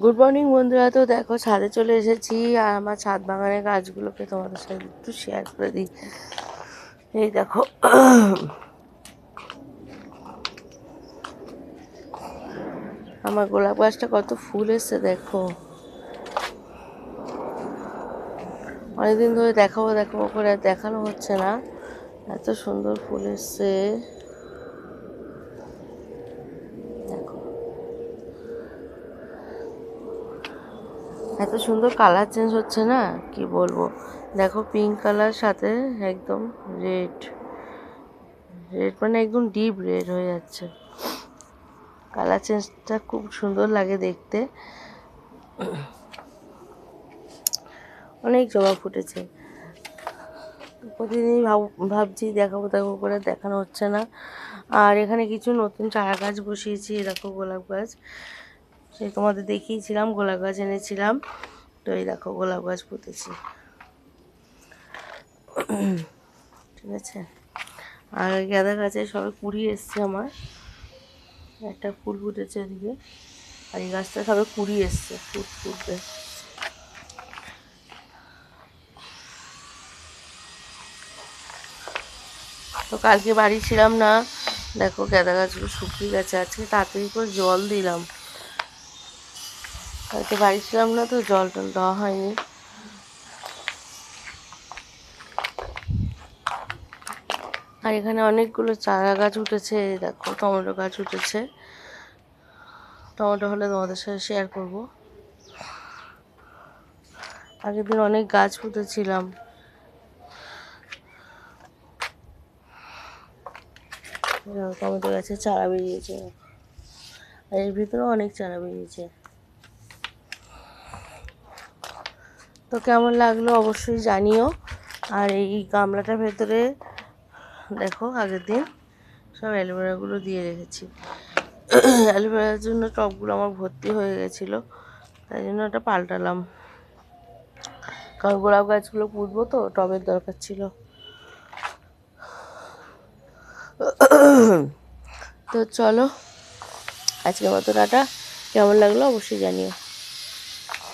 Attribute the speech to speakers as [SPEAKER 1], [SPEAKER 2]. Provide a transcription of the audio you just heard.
[SPEAKER 1] Good morning বন্ধুরা। তো দেখো ছাদে চলে এসেছি আর আমার ছাদ বাগানের গাছগুলোকে তোমাদের সাথে একটু শেয়ার করে দিই। এই দেখো আমার গোলাপ গাছটা কত ফুল এসছে দেখো। অনেকদিন ধরে দেখাবো দেখাবো করে আর দেখানো হচ্ছে না, এত সুন্দর ফুল এসছে দেখো, এত সুন্দর কালার চেঞ্জ হচ্ছে না কি বলবো। দেখো পিঙ্ক কালার সাথে একদম রেড, রেড মানে একদম ডিপ রেড হয়ে যাচ্ছে। কালার চেঞ্জটা খুব সুন্দর লাগে দেখতে। অনেক জবা ফুটেছে, প্রতিদিনই ভাবছি দেখাবো দেখাবো করে দেখানো হচ্ছে না। আর এখানে কিছু নতুন চারা গাছ বসিয়েছি, দেখো গোলাপ গাছ, সেই তোমাদের দেখিয়েছিলাম গোলাপ গাছ এনেছিলাম, তো এই দেখো গোলাপ গাছ পুঁতেছি, ঠিক আছে। আর গাঁদা গাছে সবাই কুড়ি এসছে, আমার একটা ফুল ফুটেছে এদিকে, আর এই গাছটা সবাই কুড়ি এসছে ফুটবে। তো কালকে বাড়ি ছিলাম না, দেখো গাঁদা গাছগুলো শুকিয়ে গেছে, আজকে তাড়াতাড়ি করে জল দিলাম, কালকে বাড়ি ছিলাম না তো জল টল দেওয়া হয়নি। আর এখানে অনেকগুলো চারা গাছ উঠেছে, দেখো টমেটো গাছ উঠেছে, টমেটো হলে তোমাদের সাথে শেয়ার করবো। আগের দিন অনেক গাছ পুঁতেছিলাম, টমেটো গাছের চারা বেরিয়েছে, আর এর ভিতরেও অনেক চারা বেরিয়েছে। তো কেমন লাগলো অবশ্যই জানিও। আর এই গামলাটার ভেতরে দেখো আগের দিন সব অ্যালোভেরাগুলো দিয়ে রেখেছি, অ্যালোভেরার জন্য টবগুলো আমার ভর্তি হয়ে গেছিলো, তাই জন্য ওটা পাল্টালাম, কারণ গোলাপ গাছগুলো পুঁতবো তো টবের দরকার ছিল। তো চলো আজকের মতো টাটা, কেমন লাগলো অবশ্যই জানিও।